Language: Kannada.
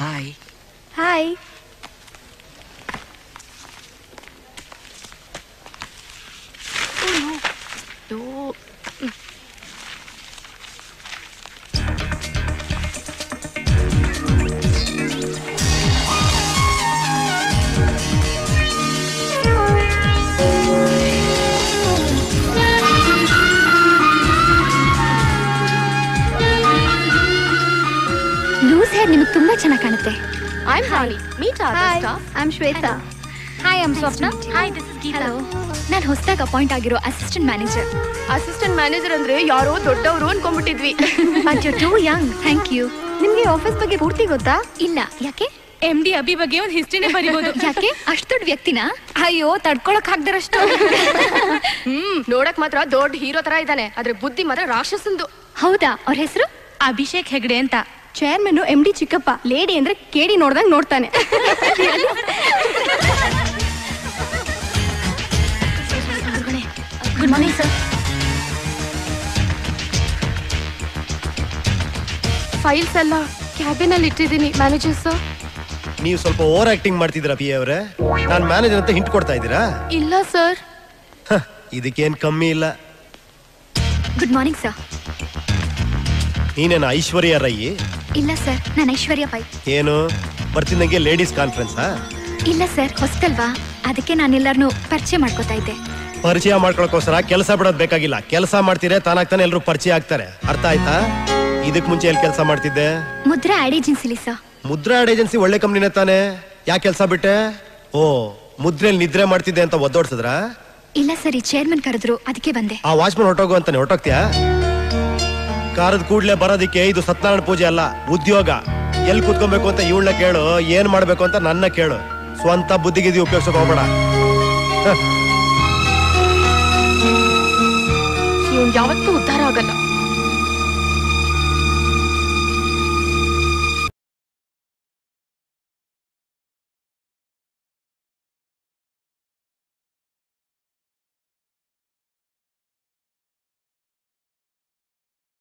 ಹಾಯ್. ಹಾಯ್. ಲೂಸ್ ಹೇರ್ ನಿಮಗೆ ತುಂಬಾ ಚೆನ್ನಾಗಿ ಕಾಣುತ್ತೆ. I'm Rani. Meet our star. I'm Shweta. Hi, I'm Swapna. Hi, this is Geeta. Hello. ನಾನು ಹೊಸದಾಗಿ ಅಪಾಯಿಂಟ್ ಆಗಿರೋ ಅಸಿಸ್ಟೆಂಟ್ ಮ್ಯಾನೇಜರ್. ಅಸಿಸ್ಟೆಂಟ್ ಮ್ಯಾನೇಜರ್ ಅಂದ್ರೆ ಯಾರೋ ದೊಡ್ಡವರು ಅನ್ಕೊಂಡ್ಬಿಟ್ಟಿದ್ವಿ. But you're too young. Thank you. ನಿಮ್ಗೆ ಆಫೀಸ್ ಬಗ್ಗೆ ಪೂರ್ತಿ ಗೊತ್ತಾ? ಇಲ್ಲ. ಯಾಕೆ? MD ಅಭಿ ಬಗ್ಗೆ ಒಂದು ಹಿಸ್ಟ್ರಿನೇ ಬರಿಬಹುದು. ಯಾಕೆ? ಅಷ್ಟು ದೊಡ್ಡ ವ್ಯಕ್ತಿನಾ? ಅಯ್ಯೋ, ತಡ್ಕೊಳಕ್ ಆಗ್ದರಷ್ಟು. ನೋಡಕ್ ಮಾತ್ರ ದೊಡ್ಡ ಹೀರೋ ತರ ಇದ್ದಾನೆ, ಆದ್ರೆ ಬುದ್ಧಿ ಮಾತ್ರ ರಾಕ್ಷಸಂದು. ಹೌದಾ? ಅವ್ರ ಹೆಸರು ಅಭಿಷೇಕ್ ಹೆಗ್ಡೆ ಅಂತ. ಚೇರ್ಮನ್ MD ಚಿಕ್ಕಪ್ಪ. ಲೇಡಿ ಅಂದ್ರೆ ಕೇಡಿ ನೋಡ್ದಂಗ್ ನೋಡ್ತಾನೆ. Good morning sir. ಫೈಲ್ಸ್ ಎಲ್ಲ ಕ್ಯಾಬಿನ್ ಅಲ್ಲಿ ಇಟ್ಟಿದ್ದೀನಿ ಮ್ಯಾನೇಜರ್ ಸರ್. ನೀವು ಸ್ವಲ್ಪ ಓವರ್ ಆಕ್ಟಿಂಗ್ ಮಾಡ್ತಿದ್ದೀರಾ ಪಿ ಅವರೇ? ನಾನು ಮ್ಯಾನೇಜರ್ ಅಂತ ಹಿಂಟ್ ಕೊಡ್ತಾ ಇದ್ದೀರಾ? ಇಲ್ಲ ಸರ್. ಇದಕ್ಕೇನ್ ಕಮ್ಮಿ ಇಲ್ಲ. Good morning sir. ನೀನೇನ ಐಶ್ವರ್ಯ ರೈ? ಇಲ್ಲ ಸರ್, ನಾನು ಐಶ್ವರ್ಯ ಪೈ. ಏನು ಬರ್ತಿದ್ದಂಗೆ ಲೇಡೀಸ್ ಕಾನ್ಫರೆನ್ಸ್? ಇಲ್ಲ ಸರ್, ಹೊಸ್ತಲ್ವಾ, ಅದಕ್ಕೆ ನಾನೆಲ್ಲರನ್ನು ಪರಿಚಯ ಮಾಡ್ಕೋತಾ ಇದ್ದೆ. ಪರಿಚಯ ಮಾಡ್ಕೊಳಕೋಸ್ಕರ ಕೆಲಸ ಬಿಡೋದ್ ಬೇಕಾಗಿಲ್ಲ. ಕೆಲಸ ಮಾಡ್ತೀರಾ ತಾನಾಗ್ತಾನೆ ಎಲ್ರು ಪರಿಚಯ ಆಗ್ತಾರೆ. ಅರ್ಥ ಆಯ್ತಾ? ಇದಕ್ ಮುಂಚೆ ಎಲ್ಲಿ ಕೆಲಸ ಮಾಡ್ತಿದ್ದೆ? ಮುದ್ರಾ ಆಡ್ ಏಜೆನ್ಸಿಲಿ ಸರ್. ಮುದ್ರಾ ಆಡ್ ಏಜೆನ್ಸಿ ಒಳ್ಳೆ ಕಂಪ್ನಿನೇ ತಾನೆ? ಯಾಕೆ ಕೆಲಸ ಬಿಟ್ಟೆ? ಓ, ಮುದ್ರೆಯಲ್ಲಿ ನಿದ್ರೆ ಮಾಡ್ತಿದ್ದೆ ಅಂತ ಒದ್ದೋಡ್ಸಿದ್ರ? ಇಲ್ಲ ಸರ್, ಈ ಚೇರ್ಮನ್ ಕರೆದ್ರು, ಅದಕ್ಕೆ ಬಂದೆ. ಆ ವಾಚ್ಮನ್ ಹೊರಟೋಗು ಅಂತಾನೆ ಹೊರಟೋಗ್ತೀಯಾ? ಕಾರದ ಕೂಡ್ಲೆ ಬರೋದಿಕ್ಕೆ ಇದು ಸತ್ಯನಾರಾಯಣ ಪೂಜೆ ಅಲ್ಲ, ಉದ್ಯೋಗ. ಎಲ್ಲಿ ಕೂತ್ಕೊಬೇಕು ಅಂತ ಇವಳನ್ನ ಕೇಳು, ಏನ್ ಮಾಡ್ಬೇಕು ಅಂತ ನನ್ನ ಕೇಳು. ಸ್ವಂತ ಬುದ್ಧಿಗಿದ್ದಿ ಉಪಯೋಗಿಸೋಕೆ ಹೋಗ್ಬೇಡ. ಯಾವತ್ತೂ ಉದ್ಧಾರ ಆಗಲ್ಲ.